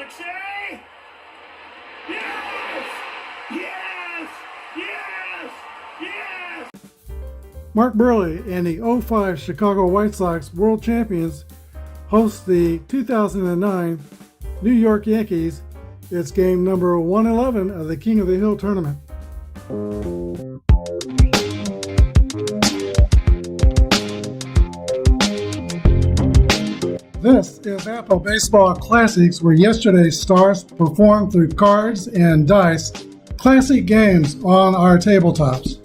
Alexei! Yes! Yes! Yes! Yes! Mark Burley and the '05 Chicago White Sox world champions host the 2009 New York Yankees. It's game number 111 of the King of the Hill tournament. This is Apba Baseball Classics, where yesterday's stars performed through cards and dice, classic games on our tabletops.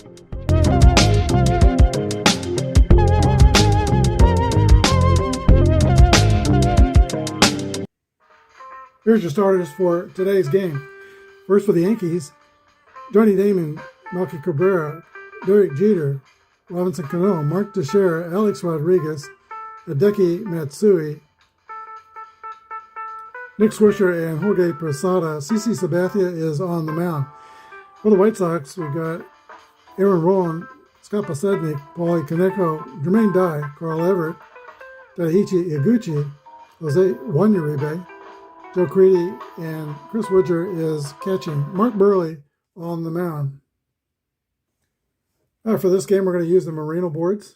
Here's your starters for today's game. First for the Yankees, Johnny Damon, Melky Cabrera, Derek Jeter, Robinson Cano, Mark Teixeira, Alex Rodriguez, Hideki Matsui, Nick Swisher, and Jorge Posada. CC Sabathia is on the mound. For the White Sox, we got Aaron Rowland, Scott Podsednik, Paulie Kaneko, Jermaine Dye, Carl Everett, Taiichi Iguchi, Jose Uribe, Joe Creedy, and Chris Woodger is catching. Mark Burley on the mound. For this game, we're going to use the Merino boards.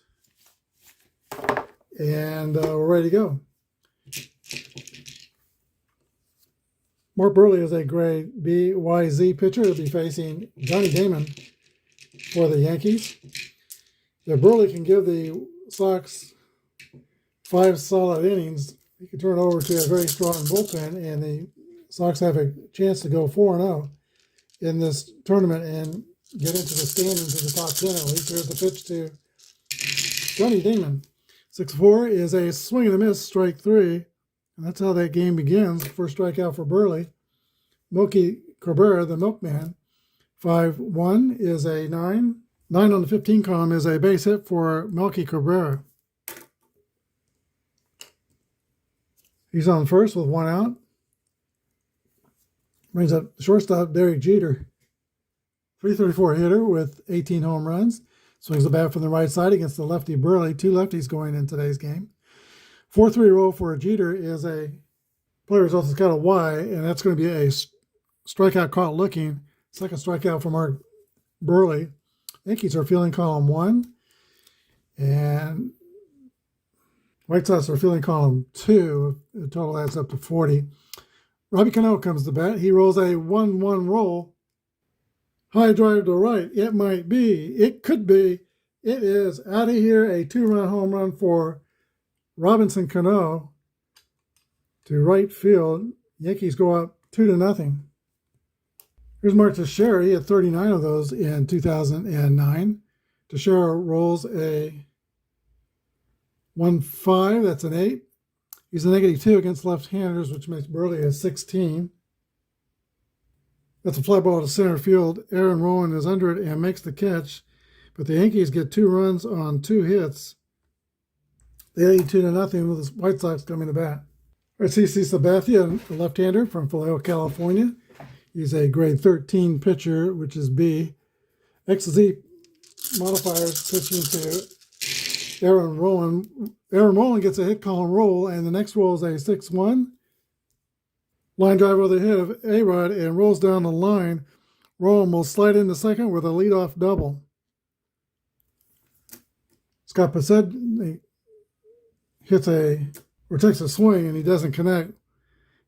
And we're ready to go. Mark Burley is a grade BYZ pitcher. He'll be facing Johnny Damon for the Yankees. If Burley can give the Sox 5 solid innings, he can turn over to a very strong bullpen, and the Sox have a chance to go 4-0 in this tournament and get into the standings of the top 10 at least. Here's the pitch to Johnny Damon. 6-4 is a swing and a miss, strike 3. And that's how that game begins. First strikeout for Burley. Melky Cabrera, the milkman. 5-1 is a 9. 9 on the 15 column is a base hit for Melky Cabrera. He's on first with 1 out. Brings up shortstop Derek Jeter. 334 hitter with 18 home runs. Swings the bat from the right side against the lefty Burley. 2 lefties going in today's game. 4-3 roll for Jeter is a player result that's got a Y, and that's going to be a strikeout caught looking. Second strikeout for Mark Burley. Yankees are fielding column 1, and White Sox are fielding column 2. The total adds up to 40. Robbie Cano comes to bat. He rolls a 1-1 roll. High drive to right. It might be. It could be. It is out of here. A 2-run home run for Robinson Cano to right field. Yankees go up 2-0. Here's Mark Teixeira. He had 39 of those in 2009. Teixeira rolls a 1-5. That's an 8. He's a -2 against left-handers, which makes Burley a 16. That's a fly ball to center field. Aaron Rowland is under it and makes the catch. But the Yankees get 2 runs on 2 hits. They lead 2-0 with the White Sox coming to bat. All right, CC Sabathia, a left-hander from Vallejo, California. He's a grade 13 pitcher, which is B. XZ modifiers pitching to Aaron Rowland. Aaron Rowland gets a hit column roll, and the next roll is a 6-1. Line drive over the head of A-Rod and rolls down the line. Rowland will slide into second with a leadoff double. Scott Podsednik takes a swing, and he doesn't connect.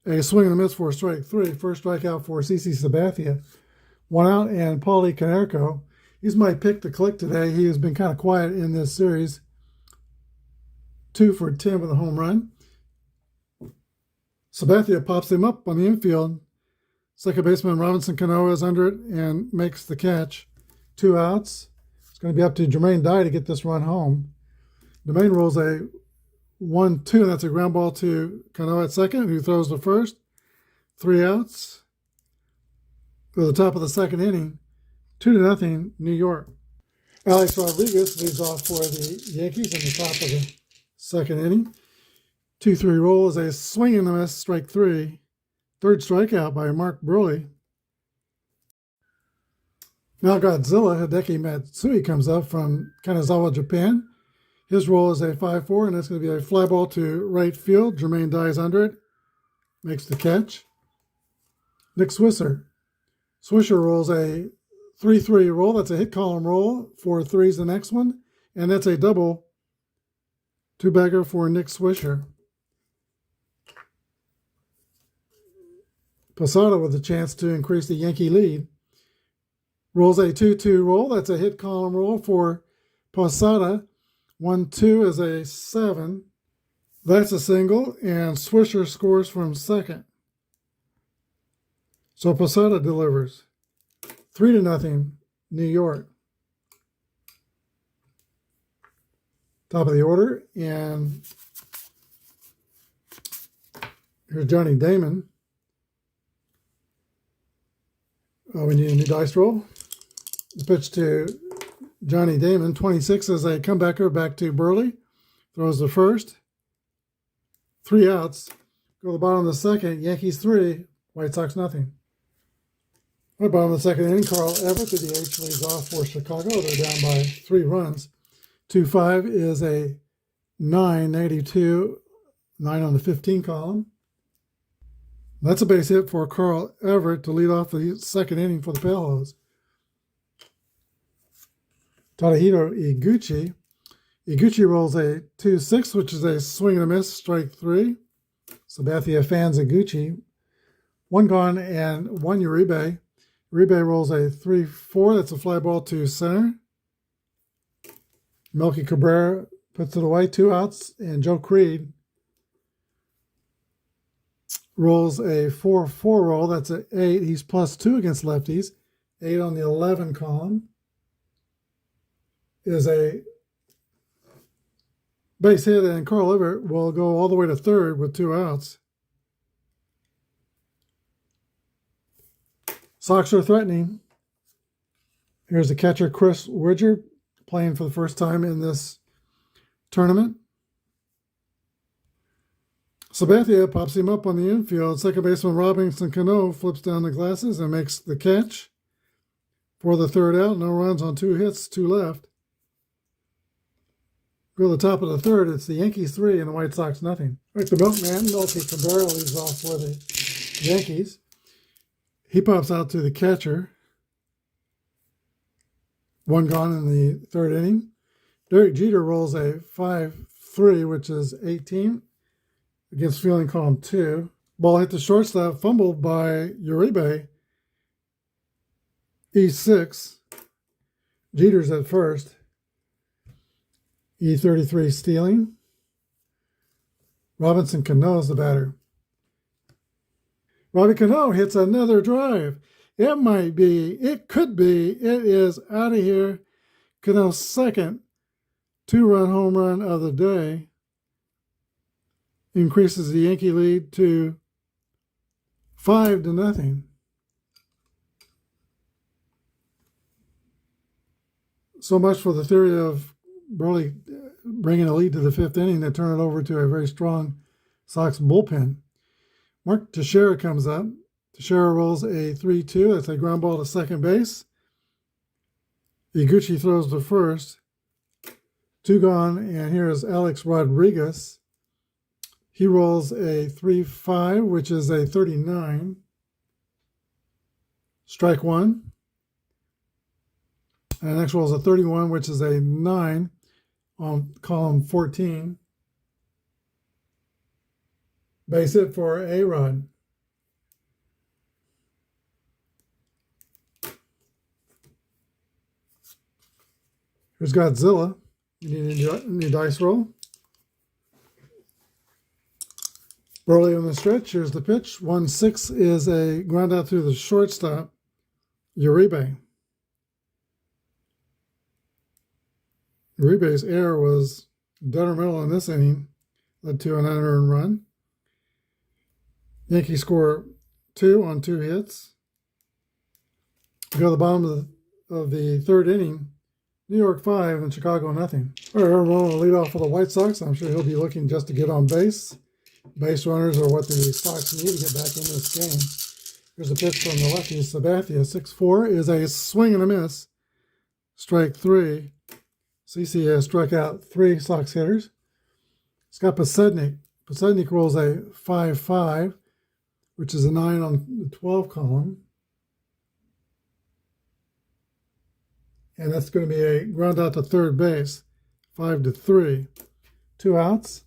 A swing and a miss for strike 3. First strikeout for CC Sabathia. 1 out, and Paulie Kaneko. He's my pick to click today. He has been kind of quiet in this series. 2 for 10 with a home run. Sabathia pops him up on the infield. Second baseman Robinson Cano is under it and makes the catch. 2 outs. It's going to be up to Jermaine Dye to get this run home. Jermaine rolls a 1-2, and that's a ground ball to Cano at second, who throws to first. 3 outs. To the top of the second inning. 2-0 New York. Alex Rodriguez leads off for the Yankees in the top of the second inning. 2-3 roll is a swing and a miss, strike 3. Third strikeout by Mark Burley. Now Godzilla, Hideki Matsui, comes up from Kanazawa, Japan. His roll is a 5-4, and that's going to be a fly ball to right field. Jermaine Dye's under it. Makes the catch. Nick Swisher rolls a 3-3 roll. That's a hit column roll. 4 3s the next one. And that's a double two-bagger for Nick Swisher. Posada with a chance to increase the Yankee lead. Rolls a 2-2 roll. That's a hit column roll for Posada. 1-2 is a 7. That's a single, and Swisher scores from second. So Posada delivers 3-0, New York. Top of the order, and here's Johnny Damon. We need a new dice roll. The pitch to Johnny Damon. 26 is a comebacker back to Burley. Throws the first. 3 outs. Go to the bottom of the second. Yankees 3, White Sox nothing. At the bottom of the second inning, Carl Everett, the DH, leads off for Chicago. They're down by 3 runs. 2-5 is a 9, -2, 9 on the 15 column. That's a base hit for Carl Everett to lead off the second inning for the Palos. Tadahito Iguchi. Iguchi rolls a 2-6, which is a swing and a miss, strike 3. Sabathia fans Iguchi. 1 gone and 1 Uribe. Uribe rolls a 3-4. That's a fly ball to center. Melky Cabrera puts it away, 2 outs, and Joe Creed rolls a 4-4 roll. That's an 8. He's +2 against lefties. 8 on the 11 column is a base hit, and Carl Everett will go all the way to third with 2 outs. Sox are threatening. Here's the catcher, Chris Widger, playing for the first time in this tournament. Sabathia pops him up on the infield. Second baseman Robinson Cano flips down the glasses and makes the catch for the third out. No runs on 2 hits, 2 left. Go to the top of the third. It's the Yankees 3 and the White Sox nothing. Right, the milkman, Melky Cabrera, leads off for the Yankees. He pops out to the catcher. 1 gone in the third inning. Derek Jeter rolls a 5-3, which is 18, against fielding column 2. Ball hit the shortstop, fumbled by Uribe. E6. Jeter's at first. E33 stealing. Robinson Cano's the batter. Robbie Cano hits another drive. It might be, it could be, it is out of here. Cano's second 2-run home run of the day increases the Yankee lead to 5-0. So much for the theory of Burley bringing a lead to the 5th inning to turn it over to a very strong Sox bullpen. Mark Teixeira comes up. Teixeira rolls a 3-2. That's a ground ball to second base. Iguchi throws to first. 2 gone, and here is Alex Rodriguez. He rolls a 3-5, which is a 39. Strike 1. And next roll is a 31, which is a 9 on column 14. Base hit for A-Rod. Here's Godzilla. You need a new dice roll. Burley on the stretch. Here's the pitch. 1-6 is a ground out through the shortstop, Uribe. Uribe's error was detrimental in this inning, led to an unearned run. Yankees score 2 on 2 hits. We go to the bottom of the third inning. New York 5 and Chicago nothing. All right, Aaron Nola will lead off for the White Sox. I'm sure he'll be looking just to get on base. Base runners are what the Sox need to get back into this game. Here's a pitch from the lefty, Sabathia. 6-4 is a swing and a miss. Strike 3. CC has struck out 3 Sox hitters. Scott Podsednik. Podsednik rolls a 5-5. which is a 9 on the 12 column. And that's going to be a ground out to third base, 5-3. 2 outs.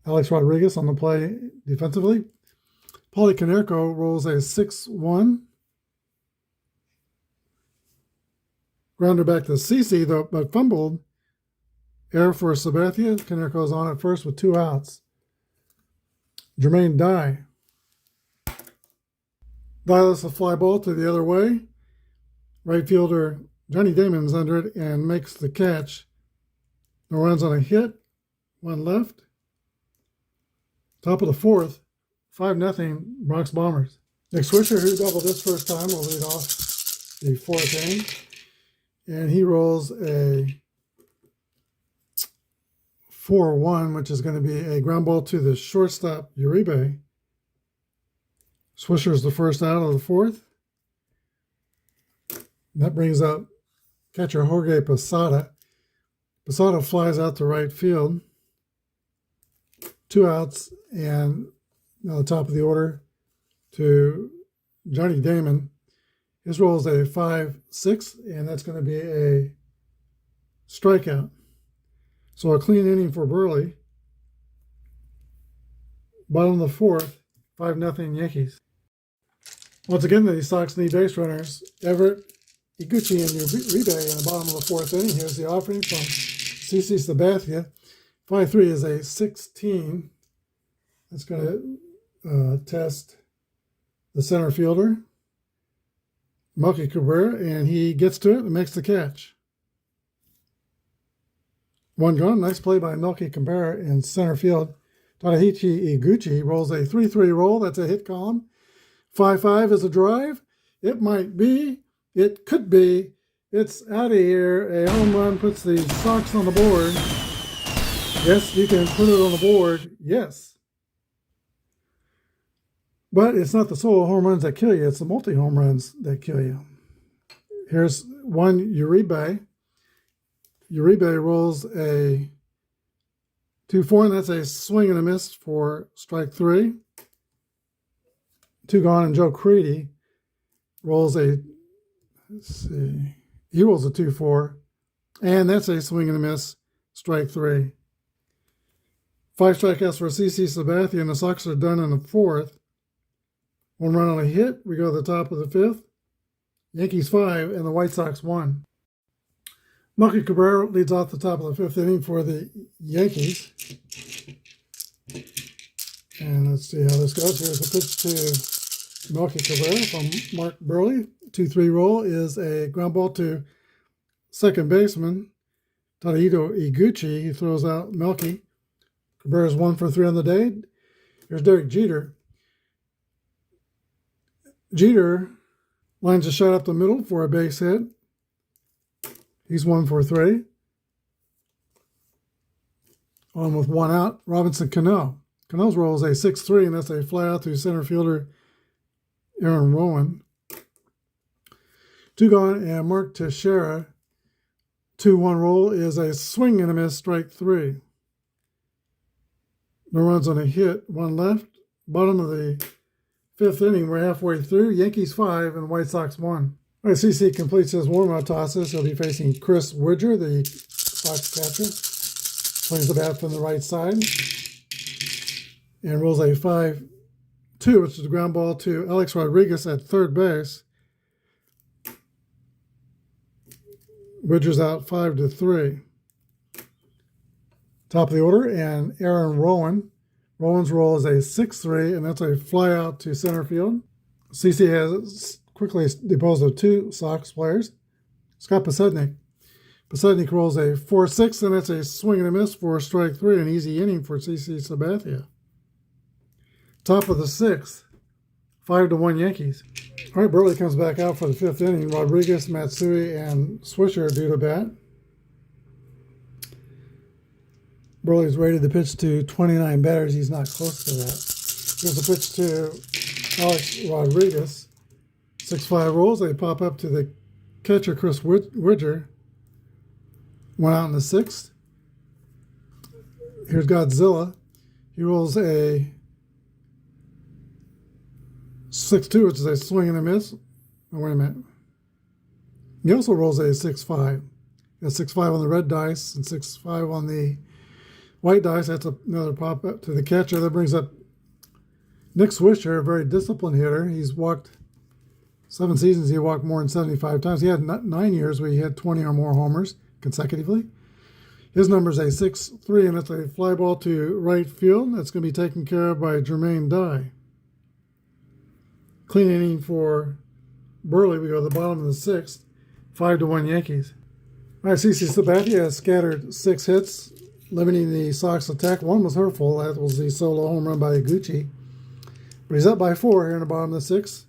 Alex Rodriguez on the play defensively. Paulie Konerko rolls a 6-1. Grounder back to CC, though, but fumbled. Error for Sabathia. Konerko's on at first with 2 outs. Jermaine Dye. Dials a fly ball to the other way. Right fielder Johnny Damon's under it and makes the catch. No runs on a hit. 1 left. Top of the 4th. 5-0 Bronx Bombers. Nick Swisher, who doubled this first time, will lead off the 4th inning. And he rolls a 4-1, which is going to be a ground ball to the shortstop, Uribe. Swisher's the first out of the 4th. That brings up catcher Jorge Posada. Posada flies out to right field. 2 outs, and now the top of the order to Johnny Damon. His roll is a 5-6, and that's going to be a strikeout. So a clean inning for Burley. Bottom of the 4th, 5-0 Yankees. Once again, the Sox need base runners. Everett, Iguchi, and Uribe in the bottom of the 4th inning. Here's the offering from CC Sabathia. 5-3 is a 16. That's going to test the center fielder, Melky Cabrera, and he gets to it and makes the catch. 1 gone. Nice play by Melky Cabrera in center field. Tadahichi Iguchi rolls a 3-3 roll. That's a hit column. 5-5 is a drive. It might be. It could be. It's out of here. A home run puts the Sox on the board. Yes, you can put it on the board. Yes. But it's not the solo home runs that kill you. It's the multi-home runs that kill you. Here's one Uribe. Uribe rolls a 2-4, and that's a swing and a miss for strike 3. 2 gone, and Joe Creedy rolls a, he rolls a 2-4, and that's a swing and a miss, strike 3. 5 strikeouts for CC Sabathia, and the Sox are done in the 4th. 1 run on a hit. We go to the top of the 5th. Yankees 5 and the White Sox 1. Melky Cabrera leads off the top of the 5th inning for the Yankees. And let's see how this goes. Here's a pitch to Melky Cabrera from Mark Burley. 2-3 roll is a ground ball to second baseman Tadahito Iguchi. He throws out Melky. Cabrera's 1 for 3 on the day. Here's Derek Jeter. Jeter lines a shot up the middle for a base hit. He's 1 for 3. On with 1 out, Robinson Cano. Cano's roll is a 6-3, and that's a fly out to center fielder Aaron Rowan. 2 gone, and Mark Teixeira. 2-1 roll is a swing and a miss, strike 3. No runs on a hit, 1 left. Bottom of the 5th inning, we're halfway through. Yankees 5 and White Sox 1. All right, CC completes his warm-up tosses. He'll be facing Chris Widger, the Sox catcher. Swings the bat from the right side and rolls a 5-2, which is a ground ball to Alex Rodriguez at third base. Widger's out 5-3. Top of the order, and Aaron Rowan. Rowan's roll is a 6-3, and that's a fly out to center field. CC has quickly disposed of 2 Sox players. Scott Pasednik. Pasednik rolls a 4-6, and that's a swing and a miss for strike 3, an easy inning for CC Sabathia. Top of the 6th, 5-1 Yankees. All right, Burley comes back out for the 5th inning. Rodriguez, Matsui, and Swisher are due to bat. Burley's rated the pitch to 29 batters. He's not close to that. Here's a pitch to Alex Rodriguez. 6-5 rolls. They pop up to the catcher, Chris Widger. 1 out in the 6th. Here's Godzilla. He rolls a 6-2, which is a swing and a miss. Oh, wait a minute. He also rolls a 6-5. Got 6-5 on the red dice and 6-5 on the white dice. That's another pop up to the catcher. That brings up Nick Swisher, a very disciplined hitter. He's walked 7 seasons. He walked more than 75 times. He had 9 years where he had 20 or more homers consecutively. His number is a 6-3, and it's a fly ball to right field. That's going to be taken care of by Jermaine Dye. Clean inning for Burley. We go to the bottom of the 6th. 5-1 Yankees. All right, CC Sabathia has scattered 6 hits, limiting the Sox attack. One was hurtful. That was the solo home run by Iguchi. But he's up by 4 here in the bottom of the 6th.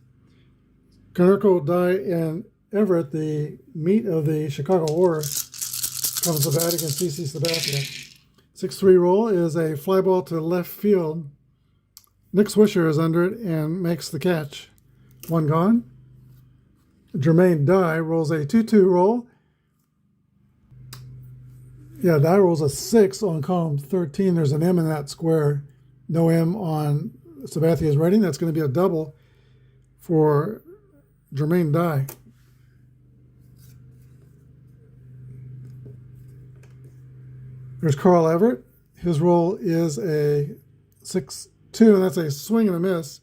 Konerko, Dye, and Everett, the meat of the Chicago Order, comes to bat against CC Sabathia. 6-3 roll is a fly ball to left field. Nick Swisher is under it and makes the catch. 1 gone. Jermaine Dye rolls a 2-2 roll. Yeah, Dye rolls a 6 on column 13. There's an M in that square. No M on Sabathia's rating. That's going to be a double for Jermaine Dye. There's Carl Everett. His roll is a 6-2, and that's a swing and a miss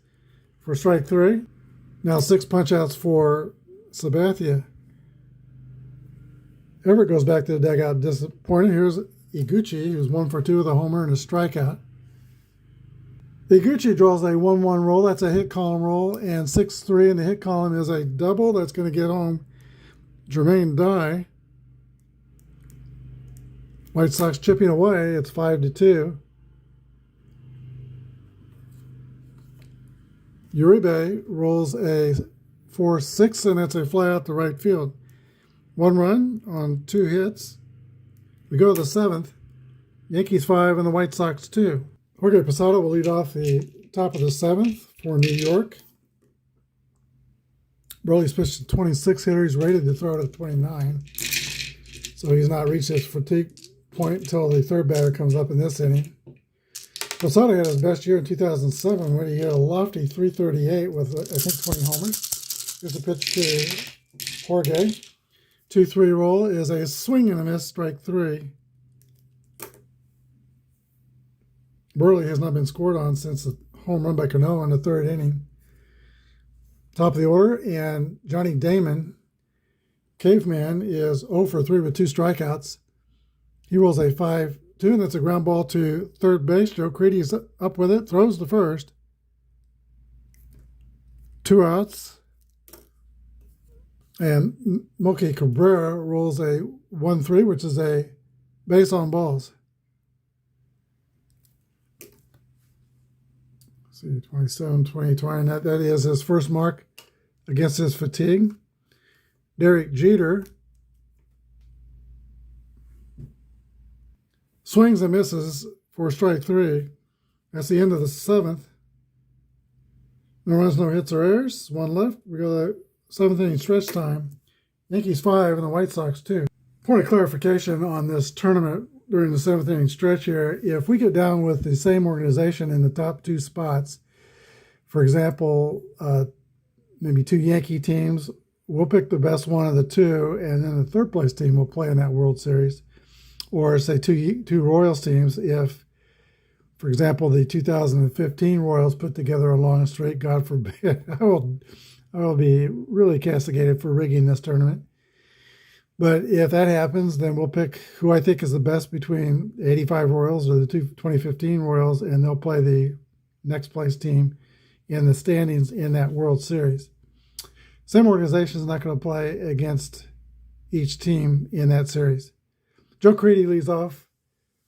for strike 3. Now 6 punch-outs for Sabathia. Everett goes back to the dugout disappointed. Here's Iguchi, who's 1 for 2 with a homer and a strikeout. Iguchi draws a 1-1 roll. That's a hit column roll, and 6-3 in the hit column is a double. That's going to get home Jermaine Dye. White Sox chipping away. It's 5-2. Uribe rolls a 4-6, and that's a fly out to right field. 1 run on 2 hits. We go to the 7th. Yankees 5 and the White Sox 2. Jorge Posada will lead off the top of the 7th for New York. Burley's pitched a 26 hitter. He's rated to throw to 29. So he's not reached his fatigue point until the 3rd batter comes up in this inning. Posada had his best year in 2007 when he hit a lofty 338 with, I think, 20 homers. Here's a pitch to Jorge. 2-3 roll is a swing and a miss, strike 3. Burley has not been scored on since the home run by Cano in the 3rd inning. Top of the order, and Johnny Damon, Caveman, is 0 for 3 with 2 strikeouts. He rolls a 5-2, and that's a ground ball to 3rd base. Joe Creedy's up with it, throws to 1st. 2 outs. And Moki Cabrera rolls a 1-3, which is a base on balls. Let's see, 27, 20, 20. That is his first mark against his fatigue. Derek Jeter swings and misses for strike 3. That's the end of the 7th. No runs, no hits or errors. 1 left. We go to 7th inning stretch time. Yankees 5 and the White Sox 2. Point of clarification on this tournament during the 7th inning stretch here. If we get down with the same organization in the top 2 spots, for example, maybe 2 Yankee teams, we'll pick the best one of the 2, and then the 3rd place team will play in that World Series. Or say 2 Royals teams if, for example, the 2015 Royals put together a long streak. God forbid. I will be really castigated for rigging this tournament. But if that happens, then we'll pick who I think is the best between the 85 Royals or the 2015 Royals, and they'll play the next place team in the standings in that World Series. Same organization is not going to play against each team in that series. Joe Creedy leads off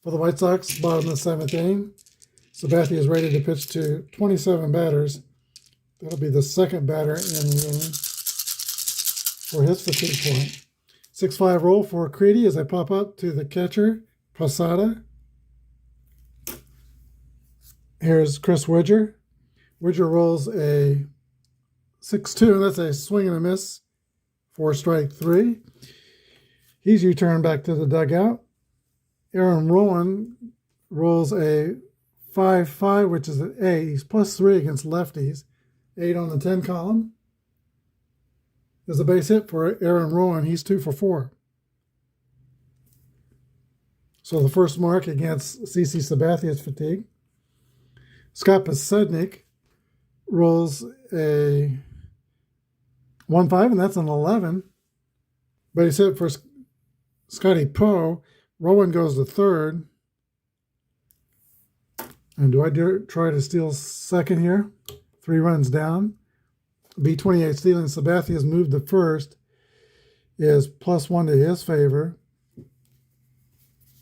for the White Sox, bottom of the 7th inning. Sabathia is ready to pitch to 27 batters. That'll be the 2nd batter in the inning for his fatigue point. 6-5 roll for Creedy as I pop up to the catcher, Posada. Here's Chris Widger. Widger rolls a 6-2, and that's a swing and a miss for strike 3. He's returned back to the dugout. Aaron Rowan rolls a 5-5, which is an A. He's +3 against lefties. 8 on the 10 column. Is a base hit for Aaron Rowan. He's 2 for 4. So the first mark against CC Sabathia's fatigue. Scott Pasednik rolls a 1-5, and that's an 11. Base hit for Scotty Poe. Rowan goes to third. And do I try to steal second here? 3 runs down. B28 stealing Sabathia's moved to first is +1 to his favor.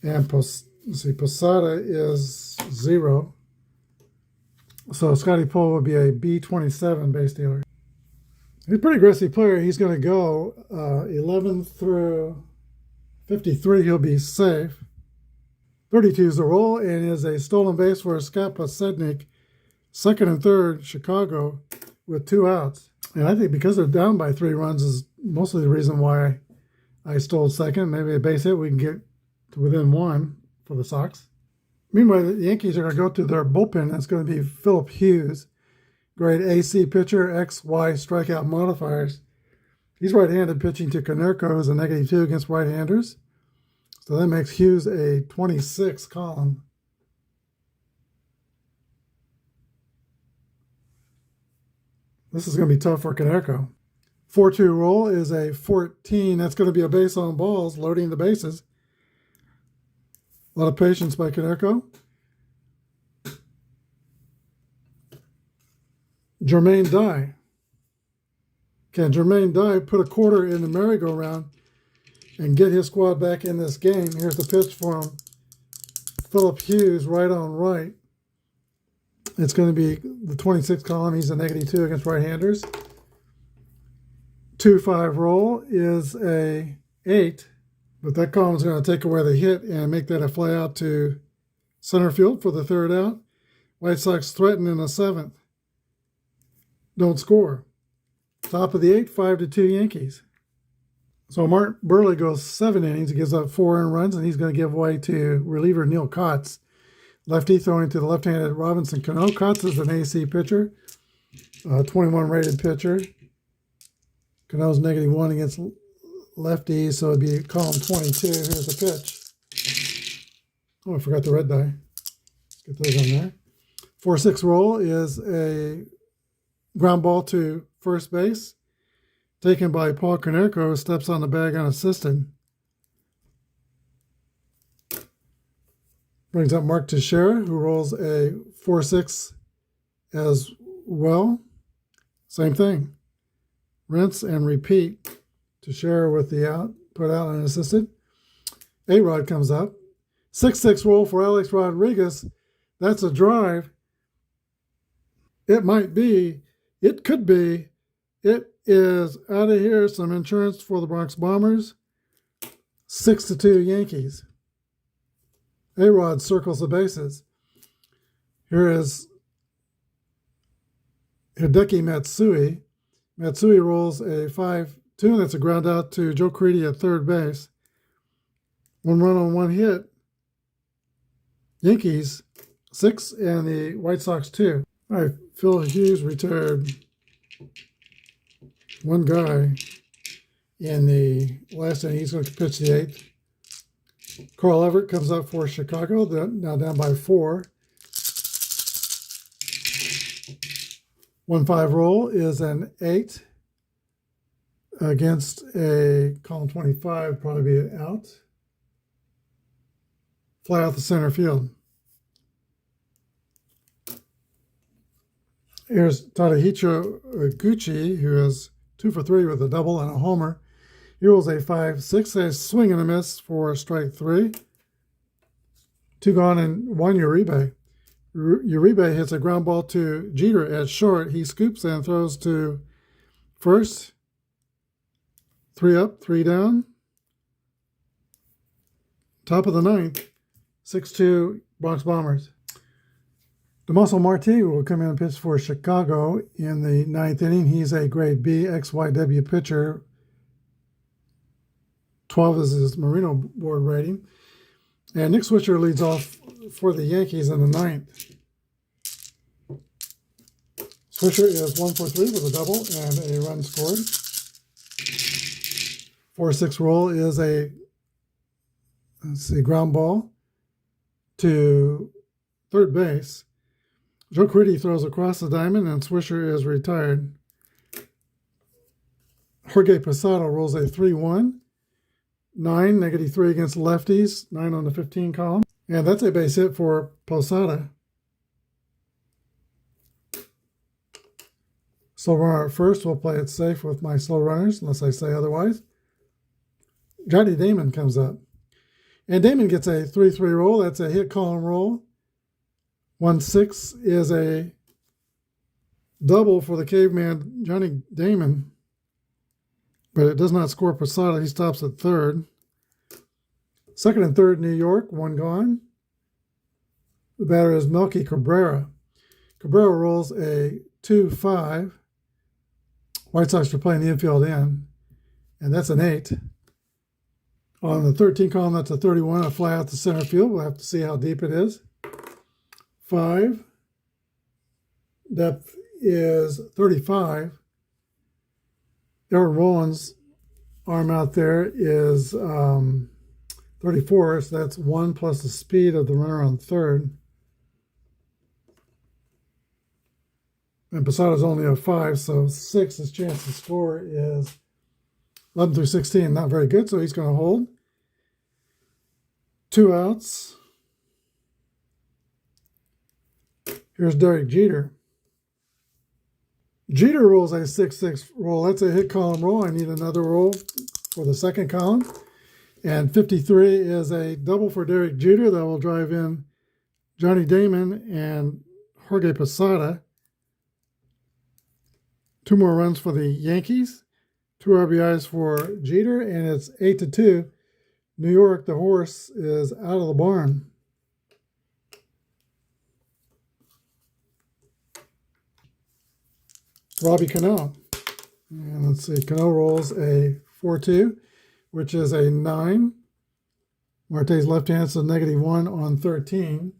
And Posada is 0. So Scotty Poe would be a B27 base dealer. He's a pretty aggressive player. He's going to go 11 through 53. He'll be safe. 32 is the roll and is a stolen base for Scott Pasednik. Second and third, Chicago, with 2 outs. And I think because they're down by 3 runs is mostly the reason why I stole second. Maybe a base hit, we can get to within 1 for the Sox. Meanwhile, the Yankees are going to go to their bullpen. That's going to be Philip Hughes, grade AC pitcher, XY strikeout modifiers. He's right-handed, pitching to Konerko, who's a -2 against right-handers. So that makes Hughes a 26 column. This is going to be tough for Konerko. 4-2 roll is a 14. That's going to be a base on balls, loading the bases. A lot of patience by Konerko. Jermaine Dye. Can Jermaine Dye put a quarter in the merry-go-round and get his squad back in this game? Here's the pitch from Philip Hughes, right on right. It's going to be the 26th column. He's a -2 against right-handers. 2-5 roll is a 8, but that column is going to take away the hit and make that a fly out to center field for the 3rd out. White Sox threaten in the 7th. Don't score. Top of the 8th, 5-2 Yankees. So Mark Burley goes 7 innings. He gives up 4 earned runs, and he's going to give way to reliever Neil Kotz. Lefty throwing to the left-handed Robinson Cano. Kotz is an AC pitcher, 21 rated pitcher. Cano's -1 against lefties, so it'd be column 22. Here's the pitch. Oh, I forgot the red die. Let's get those on there. 4-6 roll is a ground ball to first base, taken by Paul Konerko, who steps on the bag unassisted. Brings up Mark Teixeira, who rolls a 4-6 as well. Same thing. Rinse and repeat. Teixeira with the out, put out unassisted. A-Rod comes up. 6-6 roll for Alex Rodriguez. That's a drive. It might be. It could be. It is out of here. Some insurance for the Bronx Bombers. 6-2 Yankees. A-Rod circles the bases. Here is Hideki Matsui. Matsui rolls a 5-2, and that's a ground out to Joe Creedy at third base. 1 run on 1 hit. Yankees 6 and the White Sox 2. All right, Phil Hughes retired 1 guy in the last inning. He's going to pitch the 8th. Carl Everett comes up for Chicago, now down by 4. 1-5 roll is an 8 against a column 25, probably be an out. Fly out the center field. Here's Tadahito Gucci, who is 2 for 3 with a double and a homer. He rolls a 5-6, a swing and a miss for strike 3. 2 gone and 1 Uribe. Uribe hits a ground ball to Jeter at short. He scoops and throws to first. 3 up, 3 down. Top of the 9th, 6-2 Bronx Bombers. Damaso Marte will come in and pitch for Chicago in the 9th inning. He's a grade B XYW pitcher. 12 is his Marino board rating. And Nick Switcher leads off for the Yankees in the 9th. Swisher is 1 for 3 with a double and a run scored. 4-6 roll is a, ground ball to third base. Joe Critty throws across the diamond and Swisher is retired. Jorge Posada rolls a 3-1. 9, -3 against lefties. 9 on the 15 column. And that's a base hit for Posada. Slow runner at first. We'll play it safe with my slow runners, unless I say otherwise. Johnny Damon comes up. And Damon gets a 3-3 roll. That's a hit column roll. 1-6 is a double for the caveman Johnny Damon. But it does not score Posada. He stops at third. Second and third, New York. 1 gone. The batter is Melky Cabrera. Cabrera rolls a 2-5. White Sox are playing the infield in. And that's an 8. On the 13 column, that's a 31. A fly out to center field. We'll have to see how deep it is. 5. Depth is 35. Aaron Rollins' arm out there is 34, so that's 1 plus the speed of the runner on third. And Posada's only a 5, so 6, his chance to score is 11 through 16. Not very good, so he's going to hold. 2 outs. Here's Derek Jeter. Jeter rolls a 6-6 roll. That's a hit column roll. I need another roll for the second column. And 53 is a double for Derek Jeter that will drive in Johnny Damon and Jorge Posada. 2 more runs for the Yankees. 2 RBIs for Jeter, and it's 8-2. New York, the horse, is out of the barn. Robbie Cano. And let's see, Cano rolls a 4-2, which is a 9. Marte's left hand, so -1 on 13.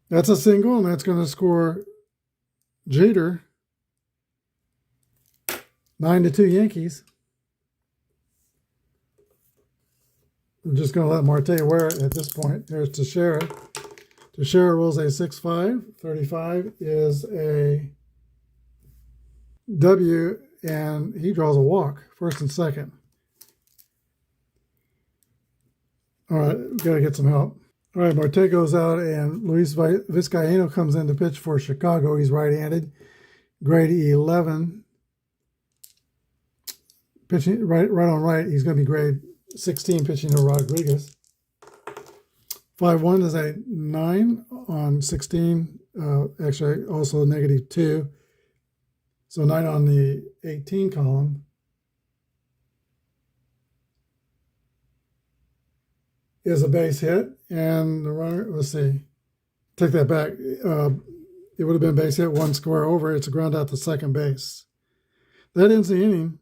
That's a single, and that's going to score Jeter. 9-2 Yankees. I'm just going to let Marte wear it at this point. Here's Teixeira. Teixeira rolls a 6-5. 35 is a W, and he draws a walk, first and second. All right, we've got to get some help. All right, Marte goes out, and Luis Vizcaíno comes in to pitch for Chicago. He's right-handed, grade 11. Pitching right on right, he's going to be grade 16, pitching to Rodriguez. 5-1 is a 9 on 16. Actually, also -2. So 9 on the 18 column is a base hit, and the runner, let's see, take that back. It would have been base hit, 1 square over. It's a ground out to second base. That ends the inning.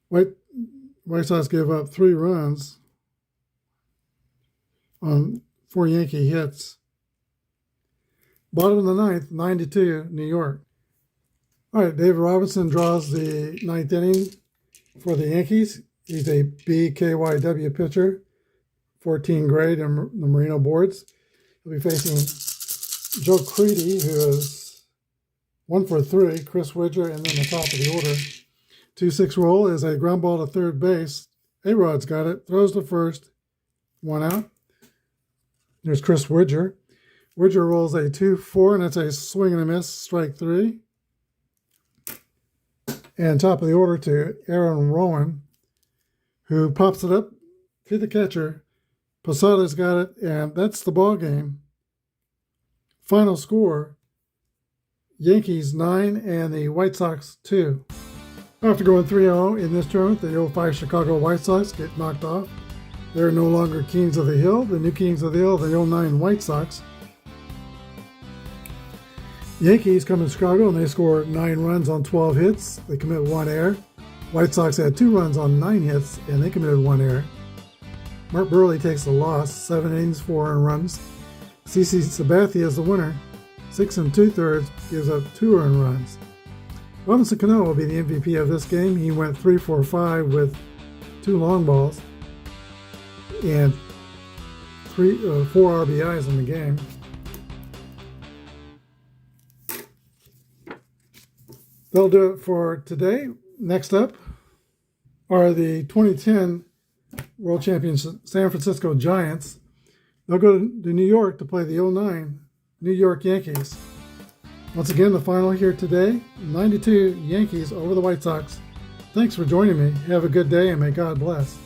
White Sox give up 3 runs on 4 Yankee hits. Bottom of the 9th, 9-2, New York. All right, David Robinson draws the 9th inning for the Yankees. He's a BKYW pitcher, 14 grade in the Merino boards. He'll be facing Joe Critty, who is 1 for 3, Chris Widger, and then the top of the order. 2-6 roll is a ground ball to third base. A-Rod's got it, throws to first, 1 out. There's Chris Widger. Widger rolls a 2-4, and it's a swing and a miss, strike 3. And top of the order to Aaron Rowan, who pops it up to the catcher. Posada's got it, and that's the ball game. Final score, Yankees 9 and the White Sox 2. After going 3-0 in this tournament, the 05 Chicago White Sox get knocked off. They're no longer Kings of the Hill. The new Kings of the Hill, the 09 White Sox. Yankees come to Chicago and they score 9 runs on 12 hits. They commit 1 error. White Sox had 2 runs on 9 hits and they committed 1 error. Mark Burley takes the loss, 7 innings, 4 earned runs. CC Sabathia is the winner, 6 2/3 gives up 2 earned runs. Robinson Cano will be the MVP of this game. He went 3-for-5 with 2 long balls and 4 RBIs in the game. That'll do it for today. Next up are the 2010 World Champions San Francisco Giants. They'll go to New York to play the 2009 New York Yankees. Once again, the final here today, 92 Yankees over the White Sox. Thanks for joining me. Have a good day and may God bless.